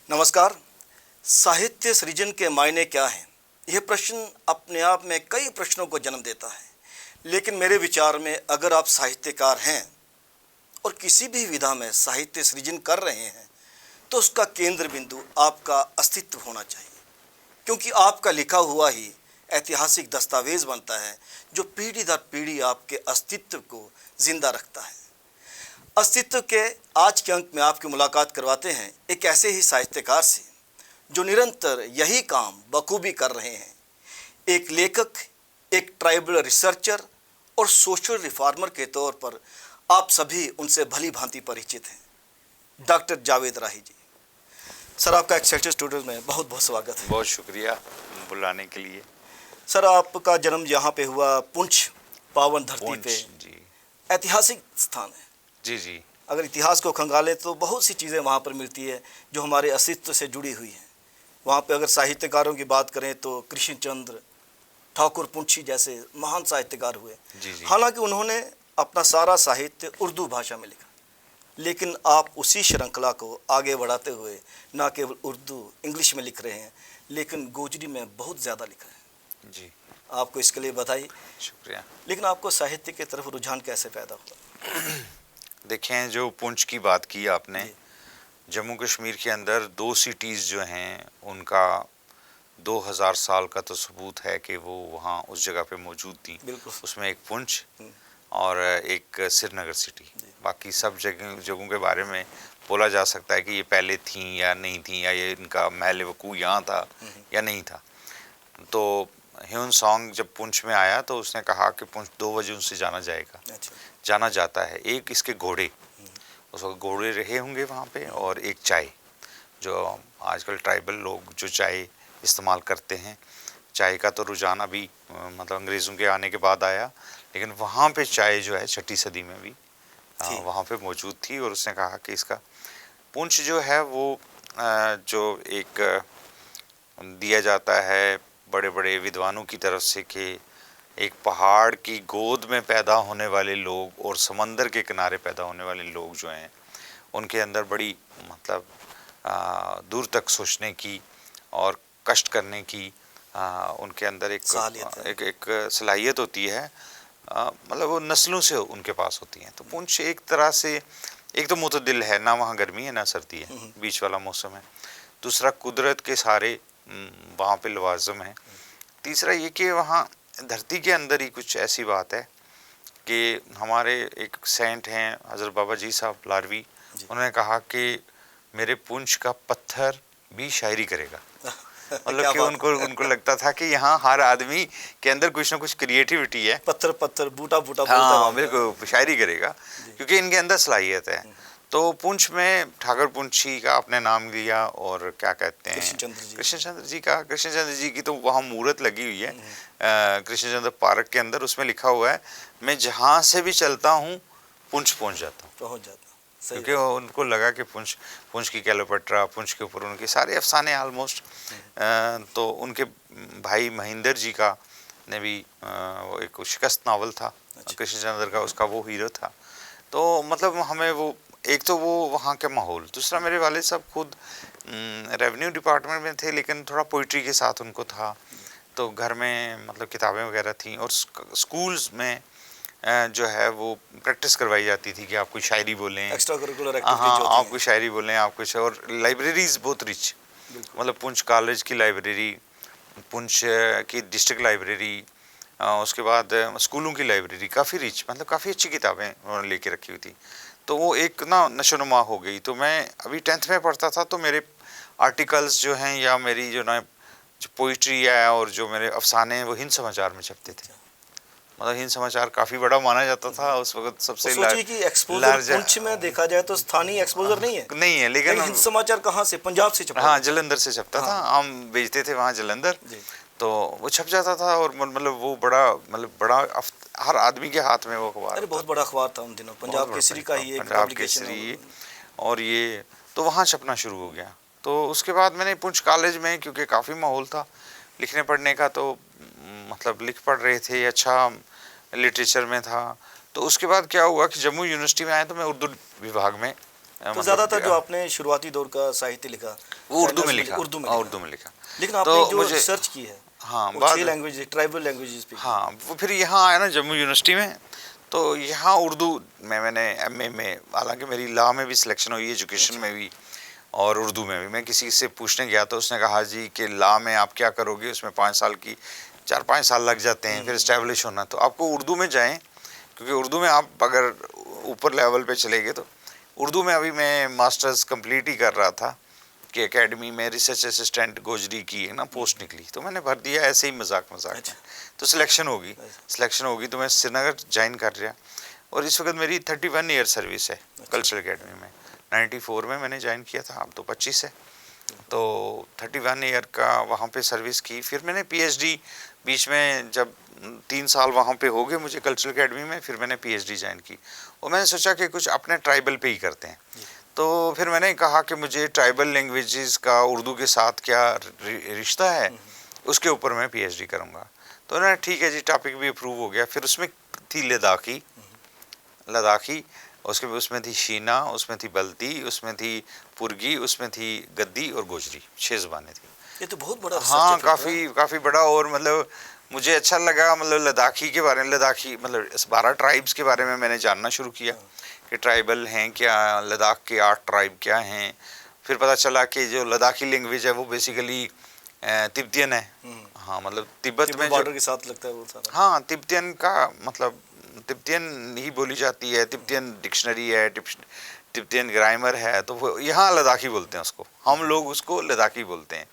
नमस्कार। साहित्य सृजन के मायने क्या हैं? यह प्रश्न अपने आप में कई प्रश्नों को जन्म देता है, लेकिन मेरे विचार में अगर आप साहित्यकार हैं और किसी भी विधा में साहित्य सृजन कर रहे हैं तो उसका केंद्र बिंदु आपका अस्तित्व होना चाहिए, क्योंकि आपका लिखा हुआ ही ऐतिहासिक दस्तावेज बनता है जो पीढ़ी दर पीढ़ी आपके अस्तित्व को जिंदा रखता है। अस्तित्व के आज के अंक में आपकी मुलाकात करवाते हैं एक ऐसे ही साहित्यकार से जो निरंतर यही काम बखूबी कर रहे हैं। एक लेखक, एक ट्राइबल रिसर्चर और सोशल रिफॉर्मर के तौर पर आप सभी उनसे भली भांति परिचित हैं, डॉक्टर जावेद राही जी। सर, आपका एक्सेलसियर स्टूडियो में बहुत बहुत स्वागत है। बहुत शुक्रिया बुलाने के लिए। सर, आपका जन्म यहाँ पे हुआ, पुंछ पावन धरती पे, जी ऐतिहासिक स्थान है। जी। अगर इतिहास को खंगालें तो बहुत सी चीज़ें वहाँ पर मिलती है जो हमारे अस्तित्व से जुड़ी हुई हैं। वहाँ पे अगर साहित्यकारों की बात करें तो कृष्णचंद्र, ठाकुर पुंछी जैसे महान साहित्यकार हुए। जी। हालांकि उन्होंने अपना सारा साहित्य उर्दू भाषा में लिखा, लेकिन आप उसी श्रृंखला को आगे बढ़ाते हुए न केवल उर्दू इंग्लिश में लिख रहे हैं, लेकिन गोजरी में बहुत ज़्यादा लिखा है। जी, आपको इसके लिए बधाई। शुक्रिया। लेकिन आपको साहित्य की तरफ रुझान कैसे पैदा हुआ? देखें, जो पुंछ की बात की आपने, जम्मू कश्मीर के अंदर 2 सिटीज़ जो हैं उनका 2000 साल का तो सबूत है कि वो वहाँ उस जगह पे मौजूद थी। उसमें एक पुंछ और एक श्रीनगर सिटी। बाकी सब जगहों के बारे में बोला जा सकता है कि ये पहले थी या नहीं थी, या ये इनका महल वकूअ यहाँ था या नहीं था। तो ह्यून सॉन्ग जब पुंछ में आया तो उसने कहा कि पुंछ 2 वजहों से जाना जाएगा। जाना जाता है, एक इसके घोड़े, उस वक्त घोड़े रहे होंगे वहाँ पे, और एक चाय, जो आजकल ट्राइबल लोग जो चाय इस्तेमाल करते हैं। चाय का तो रुझान अभी मतलब अंग्रेज़ों के आने के बाद आया, लेकिन वहाँ पे चाय जो है 6वीं सदी में भी वहाँ पे मौजूद थी। और उसने कहा कि इसका पुंछ जो है वो जो एक दिया जाता है बड़े बड़े विद्वानों की तरफ से कि एक पहाड़ की गोद में पैदा होने वाले लोग और समंदर के किनारे पैदा होने वाले लोग जो हैं उनके अंदर बड़ी मतलब दूर तक सोचने की और कष्ट करने की उनके अंदर एक सलाहियत होती है। मतलब वो नस्लों से उनके पास होती हैं। तो पुंछ एक तरह से, एक तो मुतदिल है, ना वहाँ गर्मी है ना सर्दी है, बीच वाला मौसम है। दूसरा, कुदरत के सारे वहाँ पे लवाज़म हैं। तीसरा ये कि वहाँ धरती के अंदर ही कुछ ऐसी बात है कि हमारे एक सेंट हैं हज़रत बाबा जी साहब लारवी, उन्होंने कहा कि मेरे पुंछ का पत्थर भी शायरी करेगा। मतलब कि उनको लगता था कि यहाँ हर आदमी के अंदर कुछ ना कुछ क्रिएटिविटी है। पत्थर पत्थर, बूटा बूटा, हाँ बिल्कुल, शायरी करेगा, क्योंकि इनके अंदर सलाहियत है। तो पुंछ में ठाकुर पुंछी का आपने नाम लिया, और क्या कहते हैं कृष्णचंद्र जी का। कृष्णचंद्र जी की तो वहाँ मूर्त लगी हुई है कृष्णचंद्र पार्क के अंदर। उसमें लिखा हुआ है, मैं जहाँ से भी चलता हूँ पुंछ पहुँच जाता हूँ। क्योंकि उनको लगा कि पुंछ की क्लेओपेट्रा, पुंछ के ऊपर उनके सारे अफसाने ऑलमोस्ट। तो उनके भाई महेंद्र जी का ने भी वो एक शिकस्त नावल था कृष्णचंद्र का, उसका वो हीरो था। तो मतलब हमें वो, एक तो वो वहाँ के माहौल, दूसरा मेरे वालिद साहब खुद रेवेन्यू डिपार्टमेंट में थे, लेकिन थोड़ा पोइट्री के साथ उनको था। तो घर में मतलब किताबें वगैरह थीं, और स्कूल्स में जो है वो प्रैक्टिस करवाई जाती थी कि आप कोई शायरी बोलें, एक्स्ट्रा करिकुलर हाँ आप कोई शायरी बोलें, आप कुछ। और लाइब्रेरीज बहुत रिच, मतलब पुंछ कॉलेज की लाइब्रेरी, पुंछ की डिस्ट्रिक्ट लाइब्रेरी, उसके बाद स्कूलों की लाइब्रेरी काफ़ी रिच, मतलब काफ़ी अच्छी किताबें उन्होंने लेके रखी हुई थी। तो वो एक ना नशोनुमा हो गई। तो मैं अभी 10th में पढ़ता था, तो मेरे आर्टिकल्स जो हैं या मेरी जो ना जो पोइट्री है और जो मेरे अफसाने हैं वो हिंद समाचार में छपते थे। मतलब हिंद समाचार काफ़ी बड़ा माना जाता था उस वक्त, सबसे लार्ज। पुंछ में देखा जाए तो स्थानीय एक्सपोजर नहीं है, लेकिन हिंद समाचार कहाँ से, पंजाब से छपता? हाँ, जलंधर से छपता था। हम भेजते थे वहाँ जलंधर, तो वो छप जाता था। और मतलब वो बड़ा हर आदमी के हाथ में वो अखबार। अरे बहुत बड़ा अखबार था उन दिनों, पंजाब केसरी का ही एक पब्लिकेशन। और ये तो वहाँ छपना शुरू हो गया। तो उसके बाद मैंने पुंछ कॉलेज में, क्योंकि काफ़ी माहौल था लिखने पढ़ने का, तो मतलब लिख पढ़ रहे थे, अच्छा लिटरेचर में था। तो उसके बाद क्या हुआ कि जम्मू यूनिवर्सिटी में आए तो मैं उर्दू विभाग में तो ज़्यादातर जो आपने शुरुआती दौर का साहित्य लिखा वो उर्दू में चैनल्स लिखा, उर्दू में उर्दू में लिखा। लेकिन तो आपने जो मुझे रिसर्च की है हाँ वो बाद 6 लैंग्वेज, ट्राइबल लैंग्वेजेस पे की। हाँ वो फिर यहाँ आया ना जम्मू यूनिवर्सिटी में, तो यहाँ उर्दू में मैंने एमए में, हालांकि मेरी लॉ में भी सिलेक्शन हुई, एजुकेशन में भी और उर्दू में भी। मैं किसी से पूछने गया तो उसने कहा जी कि लॉ में आप क्या करोगे, उसमें 5 साल की 4-5 साल लग जाते हैं, फिर इस्टेब्लिश होना, तो आपको उर्दू में जाएं, क्योंकि उर्दू में आप अगर ऊपर लेवल पे चले गए तो उर्दू में। अभी मैं मास्टर्स कंप्लीट ही कर रहा था कि एकेडमी में रिसर्च असिस्टेंट गोजरी की है ना पोस्ट निकली, तो मैंने भर दिया ऐसे ही मजाक मजाक में, तो सिलेक्शन होगी तो मैं श्रीनगर ज्वाइन कर लिया। और इस वक्त मेरी 31 ईयर सर्विस है कल्चरल एकेडमी में। 94 में मैंने ज्वाइन किया था, अब तो 25 है, तो 31 ईयर का वहाँ पे सर्विस की। फिर मैंने पीएचडी बीच में, जब 3 साल वहाँ पे हो गए मुझे कल्चरल एकेडमी में, फिर मैंने पीएचडी ज्वाइन की और मैंने सोचा कि कुछ अपने ट्राइबल पे ही करते हैं। तो फिर मैंने कहा कि मुझे ट्राइबल लैंग्वेजेस का उर्दू के साथ क्या रिश्ता है, उसके ऊपर मैं पीएचडी करूँगा। तो उन्होंने ठीक है जी, टॉपिक भी अप्रूव हो गया। फिर उसमें थी लद्दाखी, उसमें थी शीना, उसमें थी बल्ती, उसमें थी पुर्गी, उसमें थी गद्दी और गोजरी, 6 ज़बानें थी। ये तो बहुत बड़ा हाँ काफ़ी बड़ा। और मतलब मुझे अच्छा लगा, मतलब लद्दाखी के बारे में, लद्दाखी मतलब 12 ट्राइब्स के बारे में मैंने जानना शुरू किया कि ट्राइबल हैं क्या, लद्दाख के 8 ट्राइब क्या हैं। फिर पता चला कि जो लद्दाखी लैंग्वेज है वो बेसिकली तिब्बतियन है। हाँ मतलब तिब्बत में बॉर्डर के साथ लगता है वो सारा। हाँ तिब्बतियन का मतलब तिब्बतियन ही बोली जाती है, तिब्बतियन डिक्शनरी है, तिब्बतियन ग्रामर है, तो वो यहाँ लद्दाखी बोलते हैं उसको, हम लोग उसको लद्दाखी बोलते हैं,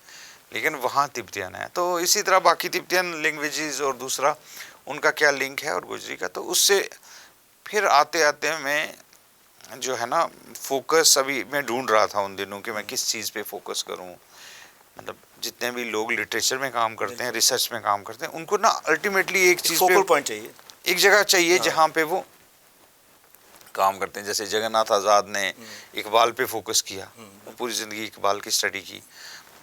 लेकिन वहाँ तिब्बतियन है। तो इसी तरह बाकी तिब्बतियन लैंग्वेजेस और दूसरा उनका क्या लिंक है और गुजरी का। तो उससे फिर आते आते मैं जो है ना फोकस अभी मैं ढूंढ रहा था उन दिनों कि मैं किस चीज़ पे फोकस करूं। मतलब जितने भी लोग लिटरेचर में काम करते हैं, रिसर्च में काम करते हैं, उनको ना अल्टीमेटली एक चीज़ पे फोकल पॉइंट चाहिए, एक जगह चाहिए जहाँ पे वो काम करते हैं। जैसे जगन्नाथ आज़ाद ने इकबाल पे फोकस किया, पूरी ज़िंदगी इकबाल की स्टडी की।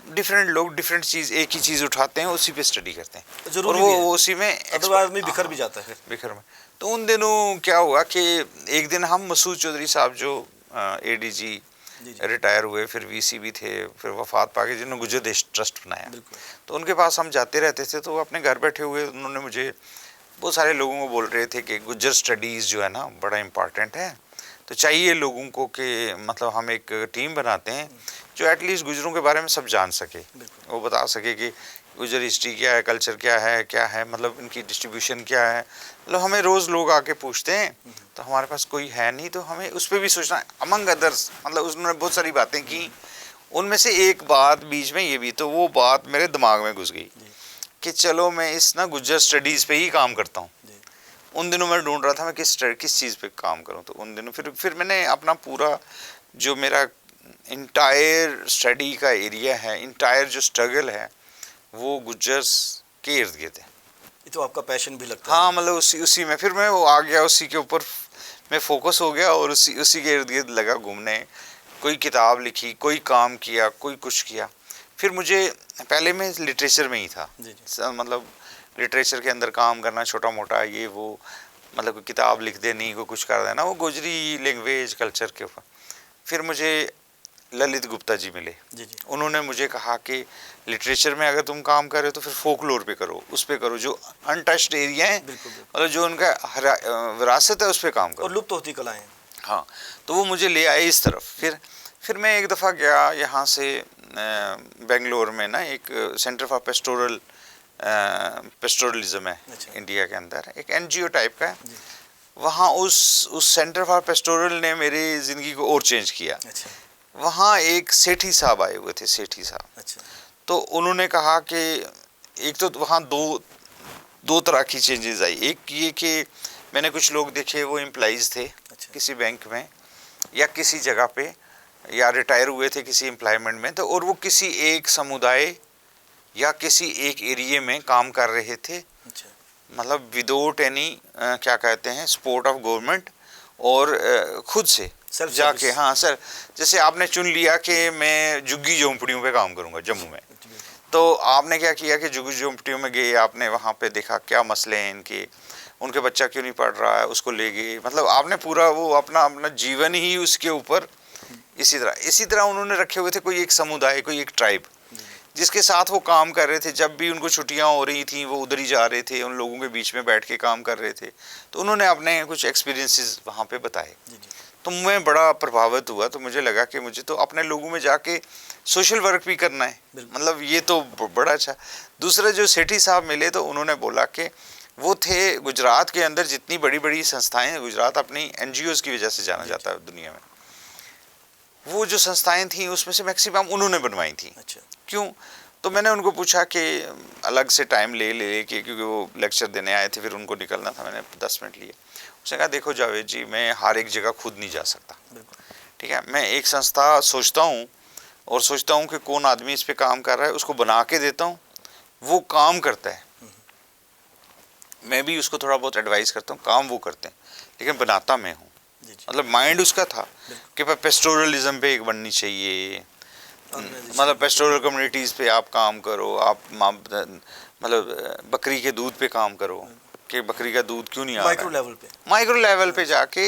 डिफरेंट लोग डिफरेंट चीज़, एक ही चीज़ उठाते हैं, उसी पे स्टडी करते हैं और वो उसी में आदमी बिखर भी जाता है बिखर में। तो उन दिनों क्या हुआ कि एक दिन हम मसूद चौधरी साहब जो एडीजी रिटायर हुए, फिर वीसी भी थे, फिर वफात पाके, जिन्होंने गुजर देश ट्रस्ट बनाया, तो उनके पास हम जाते रहते थे। तो वो अपने घर बैठे हुए उन्होंने मुझे बहुत सारे लोगों को बोल रहे थे कि गुज्जर स्टडीज़ जो है ना बड़ा इम्पॉर्टेंट है, तो चाहिए लोगों को कि मतलब हम एक टीम बनाते हैं जो एटलीस्ट गुजरों के बारे में सब जान सके, वो बता सके कि गुजर हिस्ट्री क्या है, कल्चर क्या है, मतलब इनकी डिस्ट्रीब्यूशन क्या है। मतलब हमें रोज़ लोग आके पूछते हैं, तो हमारे पास कोई है नहीं, तो हमें उस पर भी सोचना, अमंग अदर्स। मतलब उन्होंने बहुत सारी बातें की, उनमें से एक बात बीच में ये भी, तो वो बात मेरे दिमाग में घुस गई कि चलो मैं इस ना गुज्जर स्टडीज़ पे ही काम करता हूँ। उन दिनों मैं ढूंढ रहा था मैं किस चीज़ पे काम करूँ। तो उन दिनों फिर मैंने अपना पूरा जो मेरा इंटायर स्टडी का एरिया है, इंटायर जो स्ट्रगल है, वो गुज्जर्स के इर्द गिर्द है। ये तो आपका पैशन भी लगता है। हाँ मतलब उसी में फिर मैं वो आ गया, उसी के ऊपर मैं फोकस हो गया और उसी के इर्द गिर्द लगा घूमने। कोई किताब लिखी, कोई काम किया, कोई कुछ किया। फिर मुझे पहले मैं लिटरेचर में ही था, मतलब लिटरेचर के अंदर काम करना, छोटा मोटा ये वो, मतलब कोई किताब लिख देनी, कोई कुछ कर देना, वो गुजरी लैंग्वेज कल्चर के ऊपर। फिर मुझे ललित गुप्ता जी मिले, उन्होंने मुझे कहा कि लिटरेचर में अगर तुम काम कर रहे हो तो फिर फोकलोर पे करो, उस पे करो, जो अनटच्ड एरिया है, मतलब जो उनका विरासत है उस पे काम करो, और लुप्त होती कलाएं। हाँ, तो वो मुझे ले आए इस तरफ। फिर मैं एक दफ़ा गया यहाँ से बेंगलोर में ना, एक सेंटर फॉर पेस्टोरलिज्म है इंडिया के अंदर, एक एनजीओ टाइप का है। वहाँ उस सेंटर फॉर पेस्टोरल ने मेरी ज़िंदगी को और चेंज किया। वहाँ एक सेठी साहब आए हुए थे, सेठी साहब। तो उन्होंने कहा कि एक तो वहाँ दो तरह की चेंजेस आई। एक ये कि मैंने कुछ लोग देखे, वो एम्प्लॉइज़ थे किसी बैंक में या किसी जगह पे, या रिटायर हुए थे किसी एम्प्लॉयमेंट में, तो और वो किसी एक समुदाय या किसी एक एरिया में काम कर रहे थे, मतलब विदाउट एनी क्या कहते हैं सपोर्ट ऑफ गवर्नमेंट, और खुद से जाके, हाँ सर, जैसे आपने चुन लिया कि मैं झुग्गी झोंपड़ियों पे काम करूंगा जम्मू में, तो आपने क्या किया कि झुग्गी झोंपड़ियों में गए, आपने वहाँ पे देखा क्या मसले हैं इनके, उनके बच्चा क्यों नहीं पढ़ रहा है, उसको ले गए। मतलब आपने पूरा वो अपना जीवन ही उसके ऊपर इसी तरह उन्होंने रखे हुए थे कोई एक समुदाय, कोई एक ट्राइब, जिसके साथ वो काम कर रहे थे। जब भी उनको छुट्टियां हो रही थी वो उधर ही जा रहे थे, उन लोगों के बीच में बैठ के काम कर रहे थे। तो उन्होंने अपने कुछ एक्सपीरियंसेस वहाँ पे बताए। तो मैं बड़ा प्रभावित हुआ। तो मुझे लगा कि मुझे तो अपने लोगों में जाके सोशल वर्क भी करना है, मतलब ये तो बड़ा अच्छा। दूसरा जो सेठी साहब मिले तो उन्होंने बोला कि वो थे गुजरात के अंदर जितनी बड़ी बड़ी संस्थाएं हैं, गुजरात अपनी NGOs की वजह से जाना जाता है दुनिया में, वो जो संस्थाएं थी उसमें से मैक्सिमम उन्होंने बनवाई थी। अच्छा। क्यों? तो मैंने उनको पूछा कि अलग से टाइम ले के, क्योंकि वो लेक्चर देने आए थे, फिर उनको निकलना था, मैंने 10 मिनट लिए। उसने कहा देखो जावेद जी, मैं हर एक जगह खुद नहीं जा सकता, ठीक है। मैं एक संस्था सोचता हूँ और सोचता हूँ कि कौन आदमी इस पे काम कर रहा है, उसको बना के देता हूँ, वो काम करता है, मैं भी उसको थोड़ा बहुत एडवाइस करता हूँ, काम वो करते हैं, लेकिन बनाता मैं हूँ। मतलब माइंड उसका था कि पेस्टोरलिज्म पे एक बननी चाहिए, मतलब पेस्टोरल कम्युनिटीज़ पे आप काम करो, आप मतलब बकरी के दूध पे काम करो कि बकरी का दूध क्यों नहीं आ रहा है। माइक्रो लेवल पे जाके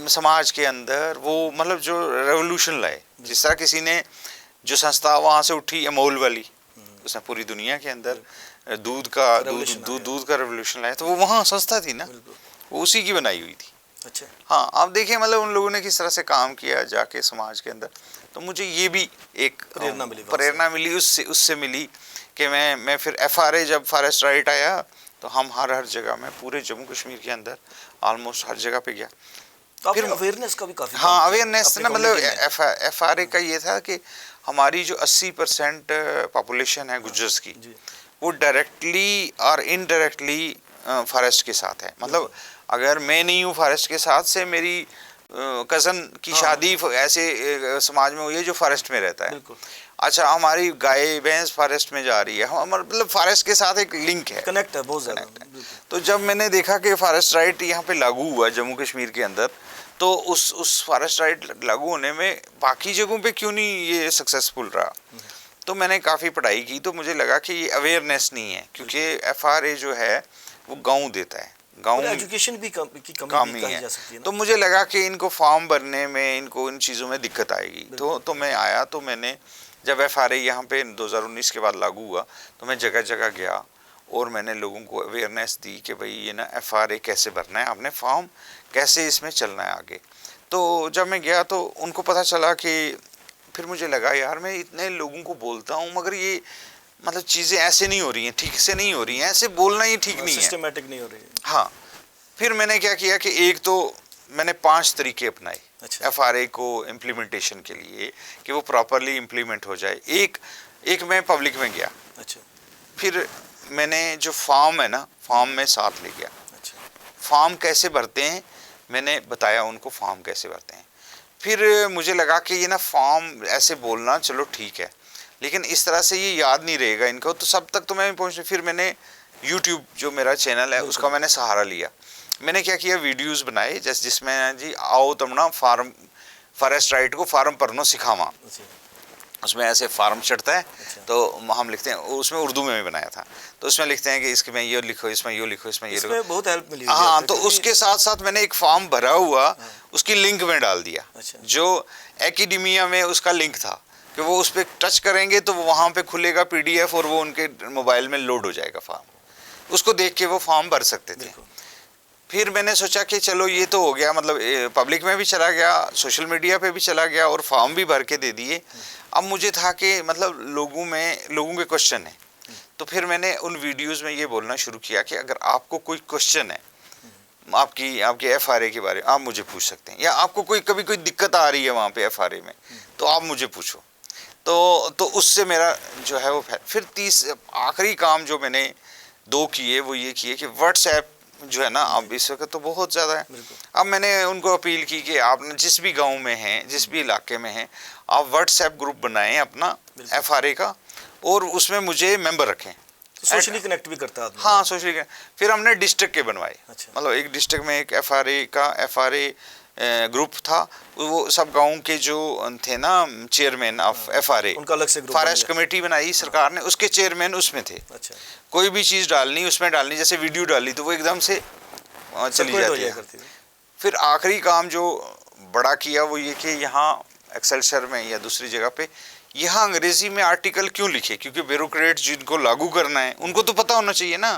समाज के अंदर वो मतलब जो रेवोल्यूशन लाए, जिस तरह किसी ने जो संस्था वहाँ से उठी अमूल वाली, उसने पूरी दुनिया के अंदर दूध का रेवोल्यूशन लाया, तो वो वहाँ संस्था थी ना, वो उसी की बनाई हुई थी। अच्छा। हाँ, आप देखिए मतलब उन लोगों ने किस तरह से काम किया जाके समाज के अंदर। तो मुझे ये भी एक प्रेरणा मिली उससे मिली कि मैं फिर FRA जब फॉरेस्ट राइट आया तो हम हर जगह में पूरे जम्मू कश्मीर के अंदर ऑलमोस्ट हर जगह पे गया। तो फिर अवेयरनेस का भी काफी, हाँ अवेयरनेस ना, मतलब FRA का ये था कि हमारी जो 80% पॉपुलेशन है गुजर्स की, वो डायरेक्टली और इनडायरेक्टली फॉरेस्ट के साथ है। मतलब अगर मैं नहीं हूँ फॉरेस्ट के साथ, से मेरी कज़न की शादी ऐसे समाज में हुई है जो फॉरेस्ट में रहता है। अच्छा, हमारी गाय भैंस फॉरेस्ट में जा रही है, हमारा मतलब फॉरेस्ट के साथ एक लिंक है, कनेक्ट है, बहुत ज़्यादा। तो जब मैंने देखा कि फॉरेस्ट राइट यहाँ पे लागू हुआ जम्मू कश्मीर के अंदर, तो उस फॉरेस्ट राइट लागू होने में बाकी जगहों पे क्यों नहीं ये सक्सेसफुल रहा। तो मैंने काफ़ी पढ़ाई की, तो मुझे लगा कि ये अवेयरनेस नहीं है, क्योंकि FRA जो है वो गाँव देता है, गाँव एजुकेशन भी की कमी है। जा सकती है। तो मुझे लगा कि इनको फॉर्म भरने में, इनको इन चीज़ों में दिक्कत आएगी। तो मैं आया, तो मैंने जब FRA यहाँ पे 2019 के बाद लागू हुआ, तो मैं जगह जगह गया और मैंने लोगों को अवेयरनेस दी कि भाई ये ना FRA कैसे भरना है, आपने फॉर्म कैसे इसमें चलना है आगे। तो जब मैं गया तो उनको पता चला कि फिर मुझे लगा यार मैं इतने लोगों को बोलता हूँ मगर ये मतलब चीज़ें ऐसे नहीं हो रही हैं, ठीक से नहीं हो रही हैं, ऐसे बोलना ही ठीक नहीं है, सिस्टमैटिक नहीं हो रही है। हाँ, फिर मैंने क्या किया कि एक तो मैंने 5 तरीके अपनाए FRA को इम्प्लीमेंटेशन के लिए कि वो प्रॉपरली इम्प्लीमेंट हो जाए। एक मैं पब्लिक में गया। अच्छा। फिर मैंने जो फॉर्म है ना, फॉर्म में साथ ले गया। अच्छा। फॉर्म कैसे भरते हैं मैंने बताया उनको, फॉर्म कैसे भरते हैं। फिर मुझे लगा कि ये ना फॉर्म ऐसे बोलना चलो ठीक है, लेकिन इस तरह से ये याद नहीं रहेगा इनको, तो सब तक तो मैं पहुँच। फिर मैंने YouTube जो मेरा चैनल है उसका मैंने सहारा लिया। मैंने क्या किया, वीडियोस बनाए जैसे जिसमें जी आओ तुमना फार्म फॉरेस्ट राइट को फार्म भरनो सिखावा। उसमें ऐसे फार्म चढ़ता है तो हम लिखते हैं, उसमें उर्दू में भी बनाया था, तो उसमें लिखते हैं कि इसमें ये लिखो, इसमें ये लिखो, इसमें ये लिखो। बहुत हेल्प मिली। हाँ, तो उसके साथ साथ मैंने एक फॉर्म भरा हुआ, उसकी लिंक में डाल दिया, जो एकेडमिया में उसका लिंक था कि वो उस पर टच करेंगे तो वहाँ पे खुलेगा PDF और वो उनके मोबाइल में लोड हो जाएगा फॉर्म, उसको देख के वो फॉर्म भर सकते थे। फिर मैंने सोचा कि चलो ये तो हो गया, मतलब पब्लिक में भी चला गया, सोशल मीडिया पे भी चला गया और फॉर्म भी भर के दे दिए। अब मुझे था कि मतलब लोगों के क्वेश्चन है, तो फिर मैंने उन वीडियोस में ये बोलना शुरू किया कि अगर आपको कोई क्वेश्चन है आपकी FRA के बारे में, आप मुझे पूछ सकते हैं, या आपको कभी कोई दिक्कत आ रही है वहाँ पे FRA में, तो आप मुझे पूछो। तो उससे मेरा जो है वो फिर आखिरी काम जो मैंने 2 किए वो ये किए कि व्हाट्सएप जो है ना, अब इस वक्त तो बहुत ज़्यादा है। अब मैंने उनको अपील की कि आप जिस भी गांव में हैं, जिस भी इलाके में हैं, आप व्हाट्सएप ग्रुप बनाएं अपना FRA का और उसमें मुझे मेंबर रखें। सोशली कनेक्ट भी करता है। हाँ, सोशली कनेक्ट। फिर हमने डिस्ट्रिक्ट के बनवाए। मतलब एक डिस्ट्रिक्ट में एक FRA ग्रुप था, वो सब गाँव के जो थे ना चेयरमैन ऑफ FRA, उनका अलग से फॉरेस्ट कमेटी बनाई सरकार ने, उसके चेयरमैन उसमें थे। अच्छा। कोई भी चीज़ डालनी उसमें डालनी, जैसे वीडियो डाली तो वो एकदम से चली जाती है। फिर आखिरी काम जो बड़ा किया वो ये कि यहाँ एक्सेलशर में या दूसरी जगह पे, यहाँ अंग्रेजी में आर्टिकल क्यों लिखे? क्योंकि ब्यूरोक्रेट जिनको लागू करना है उनको तो पता होना चाहिए ना।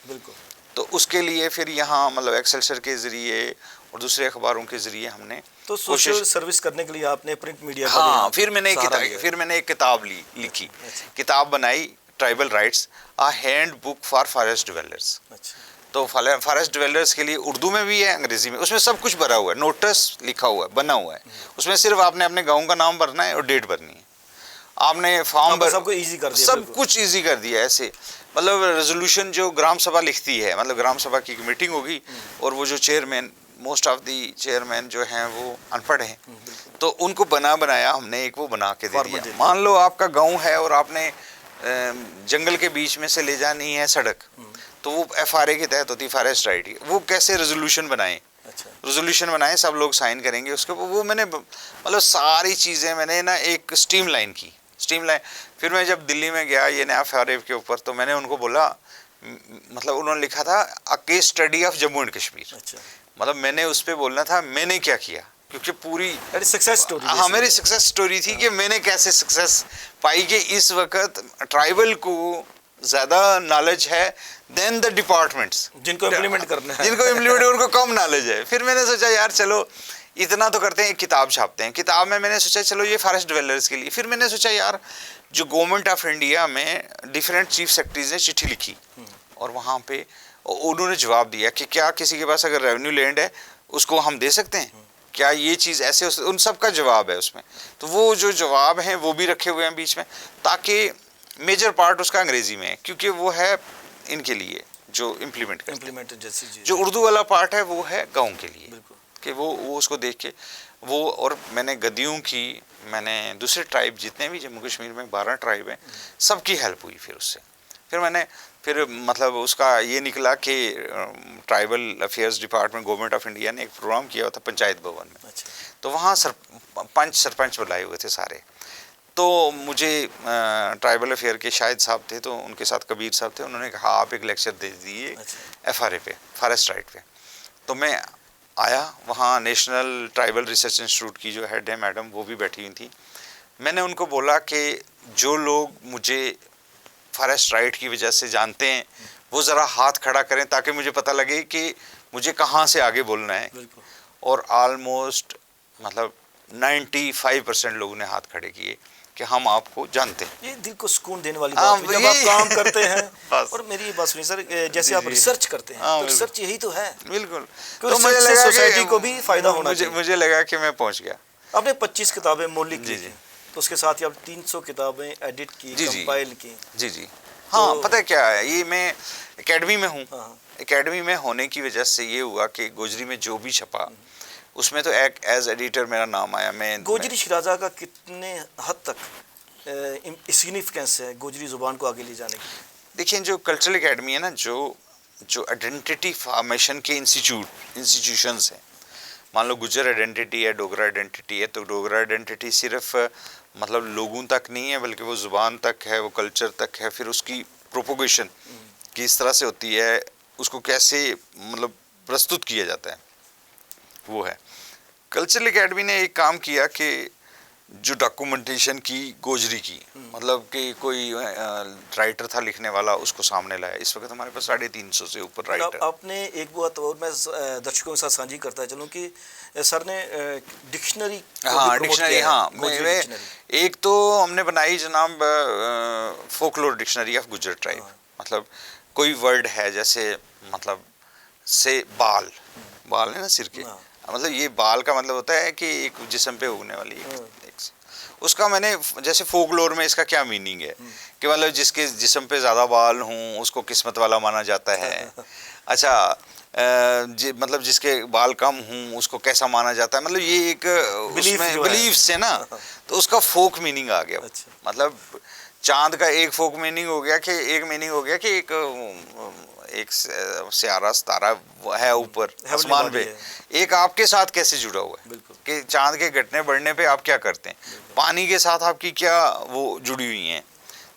बिल्कुल। तो उसके लिए फिर यहाँ मतलब एक्सेलशर के ज़रिए और दूसरे अखबारों के ज़रिए हमने तो सोशल सर्विस करने के लिए आपने प्रिंट मीडिया का हाँ, फिर मैंने एक किताब लिखी, किताब बनाई, tribal rights, a hand book for forest developers. अच्छा। तो फॉरेस्ट डिवेलपर्स के लिए उर्दू में भी है, अंग्रेजी में, उसमें सब कुछ भरा हुआ है, नोटिस लिखा हुआ है, बना हुआ है। उसमें सिर्फ आपने अपने गाँव का नाम भरना है और डेट भरनी है। आपने फॉर्म भर, सबको इजी कर दिया, सब कुछ इजी कर दिया ऐसे। मतलब रेजोल्यूशन जो ग्राम सभा लिखती है, मतलब ग्राम सभा की मीटिंग होगी और वो जो chairman, most of the chairman जो हैं वो अनपढ़ हैं, तो उनको बनाया हमने, एक वो बना के दे दिया। मान लो आपका गांव है और आपने जंगल के बीच में से ले जानी है सड़क, तो वो FRA के तहत होती है, फॉरेस्ट राइट। वो कैसे रेजोल्यूशन बनाए, रेजोल्यूशन बनाए, सब लोग साइन करेंगे उसके, वो मैंने मतलब सारी चीज़ें मैंने ना एक स्ट्रीमलाइन की, स्ट्रीमलाइन। फिर मैं जब दिल्ली में गया ये नया FRA के ऊपर, तो मैंने उनको बोला, मतलब उन्होंने लिखा था a case study of Jammu and Kashmir. मतलब मैंने उस पर बोलना था मैंने क्या किया, क्योंकि पूरी सक्सेस स्टोरी, हाँ मेरी सक्सेस स्टोरी थी कि मैंने कैसे सक्सेस पाई कि इस वक्त ट्राइबल को ज़्यादा नॉलेज है देन द डिपार्टमेंट्स, जिनको इम्प्लीमेंट करना है, जिनको इम्प्लीमेंट उनको कम नॉलेज है। फिर मैंने सोचा यार चलो इतना तो करते हैं, एक किताब छापते हैं। किताब में मैंने सोचा चलो ये फॉरेस्ट डिवेलपर्स के लिए। फिर मैंने सोचा यार जो गवर्नमेंट ऑफ इंडिया में डिफरेंट चीफ सेक्रेटरीज ने चिट्ठी लिखी और वहाँ पे उन्होंने जवाब दिया कि क्या किसी के पास अगर रेवेन्यू लैंड है उसको हम दे सकते हैं, क्या ये चीज़ ऐसे, उन सब का जवाब है उसमें। तो वो जो जवाब हैं वो भी रखे हुए हैं बीच में, ताकि मेजर पार्ट उसका अंग्रेजी में है, क्योंकि वो है इनके लिए जो इम्प्लीमेंट जैसी जो उर्दू वाला पार्ट है वो है गाँव के लिए, कि वो उसको देख के वो। और मैंने गद्दियों की, मैंने दूसरे ट्राइब जितने भी जम्मू कश्मीर में 12 ट्राइब हैं, सबकी हेल्प हुई फिर उससे। फिर मतलब उसका ये निकला कि tribal affairs department government of India ने एक प्रोग्राम किया हुआ था पंचायत भवन में। तो वहाँ सरपंच बुलाए हुए थे सारे। तो मुझे ट्राइबल अफेयर के शाहिद साहब थे, तो उनके साथ कबीर साहब थे, उन्होंने कहा आप एक लेक्चर दे दिए FRA पे, फॉरेस्ट राइट पे। तो मैं आया वहाँ, नेशनल ट्राइबल रिसर्च इंस्टीट्यूट की जो हेड है मैडम, वो भी बैठी हुई थी। मैंने उनको बोला कि जो लोग मुझे फॉरेस्ट राइट की वजह से जानते हैं वो ज़रा हाथ खड़ा करें, ताकि मुझे पता लगे कि मुझे कहाँ से आगे बोलना है। और ऑलमोस्ट मतलब 95% लोगों ने हाथ खड़े किए कि हम आपको जानते हैं। ये दिल को सुकून देने वाली बात है जब आप काम करते हैं। और मेरी बात सुनिए सर, जैसे आप रिसर्च करते हैं, तो रिसर्च यही तो है। बिल्कुल। तो मुझे लगा सोसाइटी को भी फायदा होना चाहिए। मुझे लगा कि मैं पहुंच गया। आपने 25 किताबें मौलिक लिखी, तो उसके साथ ही आप 300 किताबें एडिट की, कंपाइल की। जी हाँ, पता है क्या है, ये मैं एकेडमी में हूँ। एकेडमी में होने की वजह से ये हुआ कि गोजरी में जो भी छपा उसमें तो एक एज एडिटर मेरा नाम आया। मैं गोजरी शिराजा का कितने हद तक सिग्निफिकेंस है गोजरी ज़ुबान को आगे ले जाने की? देखिए, जो कल्चरल एकेडमी है ना, जो आइडेंटिटी फॉर्मेशन के इंस्टीट्यूशंस हैं, मान लो गुजर आइडेंटिटी है, डोगरा आइडेंटिटी है, तो डोगरा आइडेंटिटी सिर्फ मतलब लोगों तक नहीं है, बल्कि वो ज़ुबान तक है, वो कल्चर तक है। फिर उसकी प्रोपोगेशन किस तरह से होती है, उसको कैसे मतलब प्रस्तुत किया जाता है, वो है। कल्चरल एकेडमी ने एक काम किया कि जो डॉक्यूमेंटेशन की गोजरी की, मतलब कि कोई राइटर था लिखने वाला, उसको सामने लाया। इस वक्त हमारे पास 350 से ऊपर राइटर। आपने एक बात और मैं दर्शकों के साथ साझी करता चलूँ कि सर ने डिक्शनरी, एक तो हमने बनाई जनाब फोकलोर डिक्शनरी ऑफ गुजर ट्राइब। मतलब कोई वर्ड है, जैसे मतलब से बाल है ना सिर के, मतलब ये बाल का मतलब होता है कि एक जिस्म पे उगने वाली एक उसका मैंने जैसे फोकलोर में इसका क्या मीनिंग है कि मतलब जिसके जिस्म पे ज़्यादा बाल हों उसको किस्मत वाला माना जाता है। अच्छा, मतलब जिसके बाल कम हों उसको कैसा माना जाता है, मतलब ये एक उसमें बिलीफ से ना, तो उसका फोक मीनिंग आ गया। मतलब चांद का एक फोक मीनिंग हो गया कि एक सियारा सितारा है ऊपर आसमान पे, एक आपके साथ कैसे जुड़ा हुआ है कि चांद के घटने बढ़ने पे आप क्या करते हैं, पानी के साथ आपकी क्या वो जुड़ी हुई हैं,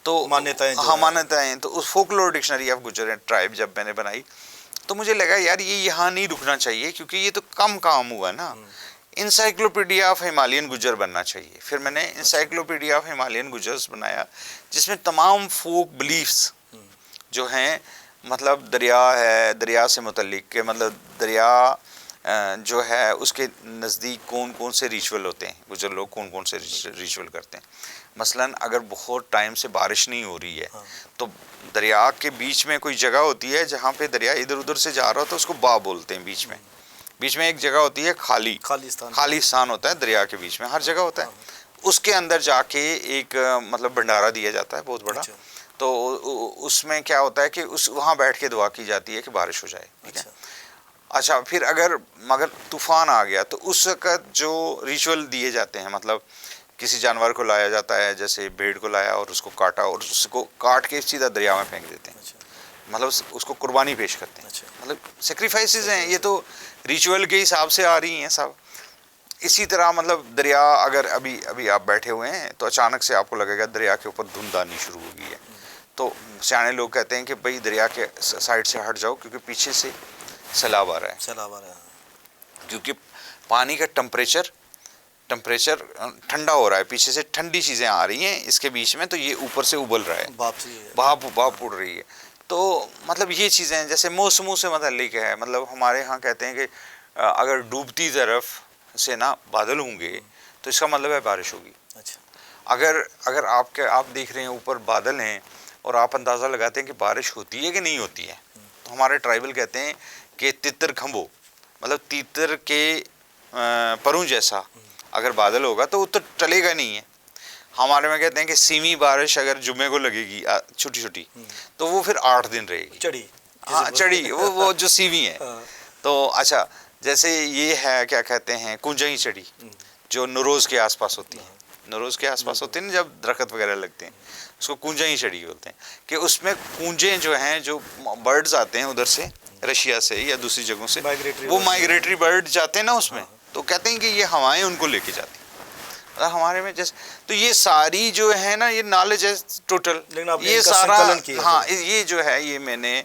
तो मान्यताएं। तो उस फोकलोर डिक्शनरी ऑफ गुजर ट्राइब जब मैंने बनाई, तो मुझे लगा यार ये यहाँ नहीं रुकना चाहिए, क्योंकि ये तो कम काम हुआ ना, इंसाइक्लोपीडिया ऑफ हिमालयन गुजर बनना चाहिए। फिर मैंने इंसाइक्लोपीडिया ऑफ हिमालयन गुजर्स बनाया, जिसमें तमाम फोक बिलीफ्स जो हैं, मतलब दरिया है, दरिया से मुतल्लिक के, मतलब दरिया जो है उसके नज़दीक कौन कौन से रिचुअल होते हैं, गुजर लोग कौन कौन से रिचुअल करते हैं। मसलन अगर बहुत टाइम से बारिश नहीं हो रही है, तो दरिया के बीच में कोई जगह होती है जहाँ पे दरिया इधर उधर से जा रहा हो, तो उसको बा बोलते हैं। बीच में एक जगह होती है खाली स्थान होता है दरिया के बीच में, हर जगह होता है। उसके अंदर जाके एक मतलब भंडारा दिया जाता है बहुत बड़ा। तो उसमें क्या होता है कि उस वहाँ बैठ के दुआ की जाती है कि बारिश हो जाए, ठीक है। अच्छा, फिर मगर तूफान आ गया तो उस वक्त जो रिचुअल दिए जाते हैं, मतलब किसी जानवर को लाया जाता है, जैसे भेड़ को लाया और उसको काटा और उसको काट के सीधा दरिया में फेंक देते हैं, मतलब उसको कुर्बानी पेश करते हैं। मतलब सेक्रीफाइसेस हैं, ये तो रिचुअल के हिसाब से आ रही हैं सब। इसी तरह मतलब दरिया, अगर अभी आप बैठे हुए हैं तो अचानक से आपको लगेगा दरिया के ऊपर धुंध आनी शुरू हो गई है, तो सियाने लोग कहते हैं कि भाई दरिया के साइड से हट जाओ, क्योंकि पीछे से सैलाब आ रहा है। क्योंकि पानी का टेम्परेचर ठंडा हो रहा है, पीछे से ठंडी चीज़ें आ रही हैं इसके बीच में, तो ये ऊपर से उबल रहा है, भाप उड़ रही है। तो मतलब ये चीज़ें जैसे मौसमों से मुतल्लिक है। मतलब हमारे यहाँ कहते हैं कि अगर डूबती तरफ से ना बादल होंगे तो इसका मतलब है बारिश होगी। अगर आप देख रहे हैं ऊपर बादल हैं और आप अंदाज़ा लगाते हैं कि बारिश होती है कि नहीं होती है, तो हमारे ट्राइबल कहते हैं कि तितर खंबो, मतलब तीतर के परों जैसा अगर बादल होगा तो वो तो टलेगा नहीं है। हमारे में कहते हैं कि सीमी बारिश अगर जुम्मे को लगेगी छोटी छोटी, तो वो फिर 8 दिन रहेगी। चढ़ी वो जो सीमी है। तो अच्छा, जैसे ये है, क्या कहते हैं, कुंजई चढ़ी, जो नरोज के आसपास होती है, नरोज के आसपास होते हैं जब दरख्त वगैरह लगते हैं, उसको कुंजई चढ़ी बोलते हैं। कि उसमें कूंजें जो हैं, जो बर्ड्स आते हैं उधर से, रशिया से या दूसरी जगहों से, वो माइग्रेटरी बर्ड जाते हैं ना उसमें, तो कहते हैं कि ये हवाएं उनको लेके जाती हैं। हमारे में जैसे, तो ये सारी जो है ना, ये नॉलेज है टोटल, ये सारा, हाँ, ये जो है, ये मैंने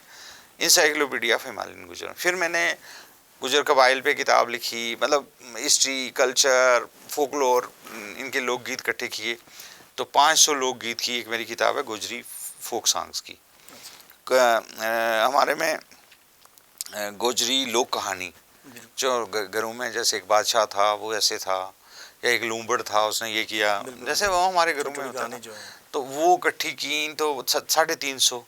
इंसाइक्लोपीडिया ऑफ हिमालयन गुजर। फिर मैंने गुजर कबाइल पे किताब लिखी, मतलब हिस्ट्री, कल्चर, फोकलोर, इनके लोकगीत इकट्ठे किए, तो 500 लोकगीत की एक मेरी किताब है, गुजरी फोक सॉन्ग्स की। हमारे में गोजरी लोक कहानी, जो घरों में, जैसे एक बादशाह था वो ऐसे था, या एक लूंबड़ था उसने ये किया, जैसे वो हमारे घरों में होता है, तो वो इकट्ठी की, तो 350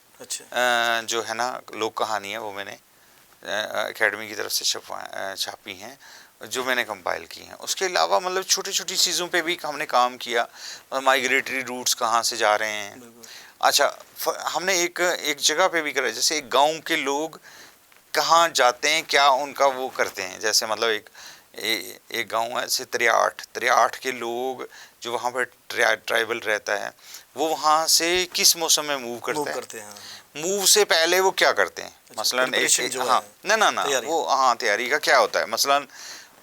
जो है ना लोक कहानी है, वो मैंने एकेडमी की तरफ से छापी हैं, जो मैंने कंपाइल की हैं। उसके अलावा मतलब छोटी छोटी चीज़ों पे भी हमने काम किया, माइग्रेटरी रूट्स कहाँ से जा रहे हैं। अच्छा, हमने एक जगह पे भी करा, जैसे एक गांव के लोग कहाँ जाते हैं, क्या उनका वो करते हैं। जैसे मतलब एक गांव है, जैसे त्रियाठ के लोग जो वहाँ पर ट्राइबल रहता है, वो वहाँ से किस मौसम में मूव करते हैं। मूव से पहले वो क्या करते हैं, मसलन तैयारी का क्या होता है। मसलन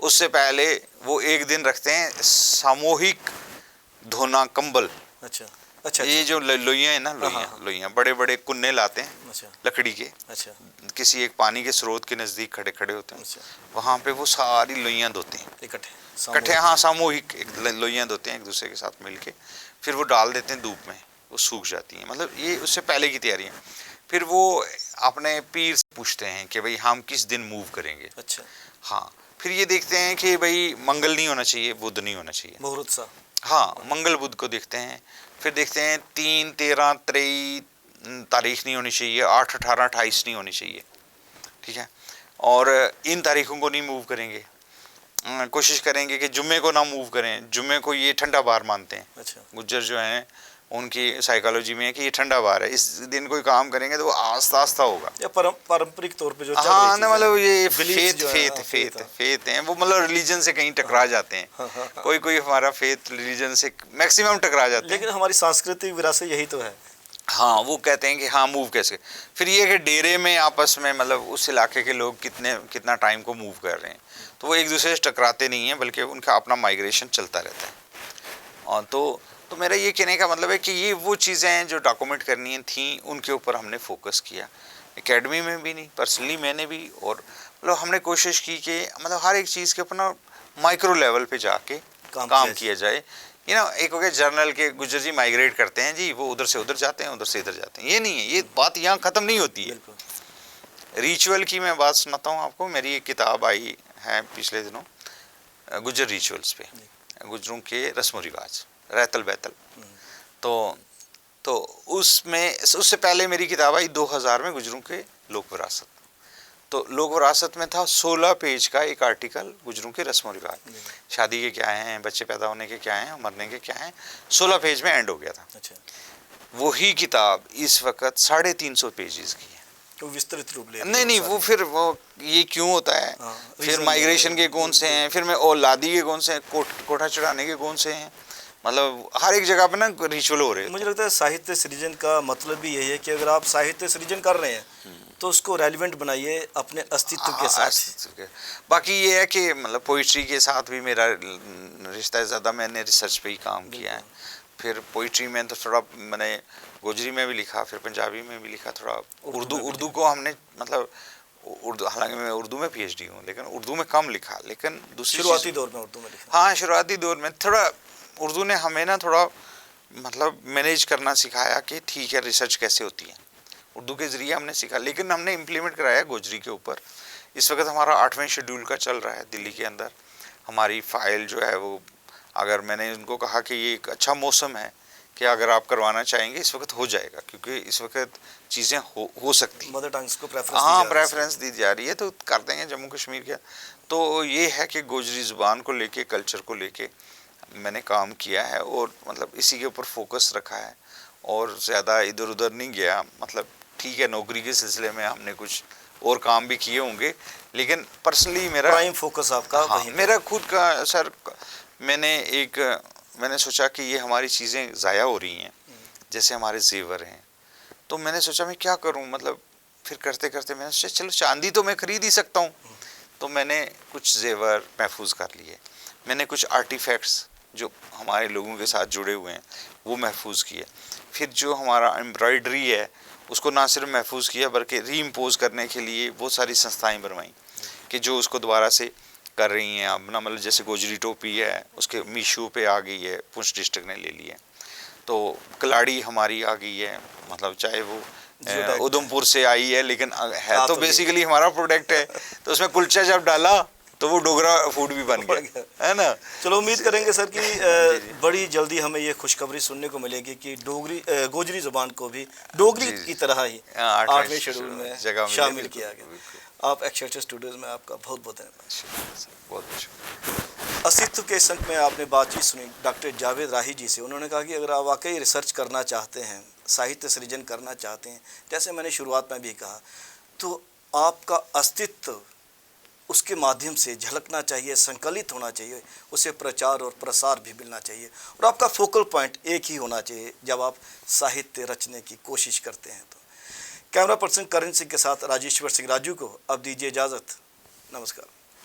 उससे पहले वो एक दिन रखते हैं सामूहिक धोना कंबल। ये जो लोइयाँ हैं ना, लोइयाँ बड़े बड़े कुन्ने लाते हैं लकड़ी के, किसी एक पानी के स्रोत के नज़दीक खड़े होते हैं, वहाँ पे वो सारी लोइयाँ धोते हैं इकट्ठे, हाँ, सामूहिक लोइयाँ धोते हैं एक दूसरे के साथ मिलके, फिर वो डाल देते हैं धूप में, वो सूख जाती हैं। मतलब ये उससे पहले की तैयारी है। फिर वो अपने पीर से पूछते हैं कि भाई हम किस दिन मूव करेंगे। हाँ, फिर ये देखते हैं कि भाई मंगल नहीं होना चाहिए, बुध नहीं होना चाहिए, मुहूर्त सा, हाँ, मंगल बुध को देखते हैं। फिर देखते हैं 3, 13, 23 तारीख नहीं होनी चाहिए, 8, 18, 28 नहीं होनी चाहिए, ठीक है। और इन तारीखों को नहीं मूव करेंगे, कोशिश करेंगे कि जुम्मे को ना मूव करें। जुम्मे को ये ठंडा बार मानते हैं। गुज्जर जो हैं उनकी साइकोलॉजी में है कि ये ठंडा बार है, इस दिन कोई काम करेंगे तो वो आस्ता होगा, या पारंपरिक तौर पे जो चल रही है, मतलब ये फेथ हैं, वो मतलब रिलीजन से कहीं टकरा जाते हैं। कोई हमारा फेथ रिलीजन से मैक्सिमम टकरा जाते हैं, लेकिन हमारी सांस्कृतिक विरासत यही तो है। हाँ, वो कहते हैं कि हाँ मूव कैसे। फिर ये कि डेरे में आपस में, मतलब उस इलाके के लोग कितना टाइम को मूव कर रहे हैं, तो वो एक दूसरे से टकराते नहीं हैं, बल्कि उनका अपना माइग्रेशन चलता रहता है। और तो मेरा ये कहने का मतलब है कि ये वो चीज़ें हैं जो डॉक्यूमेंट करनी थी, उनके ऊपर हमने फोकस किया। एकेडमी में भी नहीं, पर्सनली मैंने भी, और मतलब हमने कोशिश की कि मतलब हर एक चीज़ के ऊपर ना माइक्रो लेवल पे जाके काम किया किया जाए। एक हो गया जर्नल के गुज्जर जी माइग्रेट करते हैं जी, वो उधर से उधर जाते हैं, उधर से इधर जाते हैं, ये नहीं है, ये बात यहाँ खत्म नहीं होती है। रिचुअल की मैं बात सुनाता हूँ आपको। मेरी एक किताब आई है पिछले दिनों गुज्जर रिचुअल्स पे, गुज्जरों के रस्म रिवाज, रैतल बैतल। तो उसमें उससे पहले मेरी किताब आई 2000 में गुज्जरों के लोक विरासत। तो लोक विरासत में था 16 पेज का एक आर्टिकल गुज्जरों के रस्म रिवाज, शादी के क्या हैं, बच्चे पैदा होने के क्या हैं, मरने के क्या हैं, 16 पेज में एंड हो गया था। अच्छा। वही किताब इस वक्त 350 पेजेस की है। तो विस्तृत रूप ले नहीं, वो फिर वो ये क्यों होता है, फिर माइग्रेशन के कौन से हैं, फिर मैं औलादी के कौन से हैं, कोठा चढ़ाने के कौन से हैं, मतलब हर एक जगह पे ना रिचुअल हो रहे हैं। मुझे लगता है साहित्य सृजन का मतलब भी यही है कि अगर आप साहित्य सृजन कर रहे हैं तो उसको रेलिवेंट बनाइए अपने अस्तित्व के साथ। बाकी ये है कि मतलब पोइट्री के साथ भी मेरा रिश्ता है ज़्यादा, मैंने रिसर्च पे ही काम किया है। फिर पोइट्री में तो थोड़ा मैंने गोजरी में भी लिखा, फिर पंजाबी में भी लिखा, थोड़ा उर्दू को हमने मतलब उर्दू, हालांकि मैं उर्दू में PhD हूँ लेकिन उर्दू में कम लिखा, लेकिन दूसरी शुरुआती दौर में उर्दू में लिखा। हाँ, शुरुआती दौर में थोड़ा उर्दू ने हमें ना थोड़ा मतलब मैनेज करना सिखाया कि ठीक है रिसर्च कैसे होती है, उर्दू के ज़रिए हमने सीखा, लेकिन हमने इम्प्लीमेंट कराया गोजरी के ऊपर। इस वक्त हमारा 8वें शेड्यूल का चल रहा है दिल्ली के अंदर। हमारी फाइल जो है वो, अगर मैंने उनको कहा कि ये एक अच्छा मौसम है कि अगर आप करवाना चाहेंगे इस वक्त हो जाएगा, क्योंकि इस वक्त चीज़ें हो सकती हैं, मदर टंग्स को प्रेफरेंस प्रेफरेंस दी जा रही है, तो कर देंगे जम्मू कश्मीर के। तो ये है कि गोजरी ज़ुबान को लेके, कल्चर को लेके मैंने काम किया है और मतलब इसी के ऊपर फोकस रखा है और ज़्यादा इधर उधर नहीं गया। मतलब ठीक है, नौकरी के सिलसिले में हमने कुछ और काम भी किए होंगे, लेकिन पर्सनली मेरा प्राइम फोकस आपका वहीं मेरा खुद का सर, मैंने सोचा कि ये हमारी चीज़ें ज़ाया हो रही हैं, जैसे हमारे जेवर हैं, तो मैंने सोचा मैं क्या करूं, मतलब फिर करते करते मैंने सोचा चलो चांदी तो मैं खरीद ही सकता हूं। तो मैंने कुछ जेवर महफूज कर लिए, मैंने कुछ आर्टिफैक्ट्स जो हमारे लोगों के साथ जुड़े हुए हैं वो महफूज किए, फिर जो हमारा एम्ब्रॉयडरी है उसको ना सिर्फ महफूज किया बल्कि रीइम्पोज करने के लिए बहुत सारी संस्थाएं बनवाई कि जो उसको दोबारा से कर रही हैं अब ना, मतलब जैसे गोजरी टोपी है उसके मीशो पे आ गई है, पुंछ डिस्ट्रिक्ट ने ले ली है, तो कलाड़ी हमारी आ गई है, मतलब चाहे वो उधमपुर से आई है लेकिन है तो बेसिकली हमारा प्रोडक्ट है, तो उसमें कुलचा जब डाला तो वो डोगरा फूड भी बन गया, है ना। चलो उम्मीद करेंगे सर कि बड़ी जल्दी हमें ये खुशखबरी सुनने को मिलेगी कि गोजरी ज़ुबान को भी डोगरी की तरह ही 8वें शेड्यूल में शामिल किया गया। आप एक्सएचएस स्टूडियोज़ में आपका बहुत बहुत धन्यवाद। अस्तित्व के इस अंक में आपने बातचीत सुनी डॉक्टर जावेद राही जी से। उन्होंने कहा कि अगर आप वाकई रिसर्च करना चाहते हैं, साहित्य सृजन करना चाहते हैं, जैसे मैंने शुरुआत में भी कहा, तो आपका अस्तित्व उसके माध्यम से झलकना चाहिए, संकलित होना चाहिए, उसे प्रचार और प्रसार भी मिलना चाहिए और आपका फोकल पॉइंट एक ही होना चाहिए जब आप साहित्य रचने की कोशिश करते हैं। तो कैमरा पर्सन करण सिंह के साथ राजेश्वर सिंह राजू को अब दीजिए इजाज़त। नमस्कार।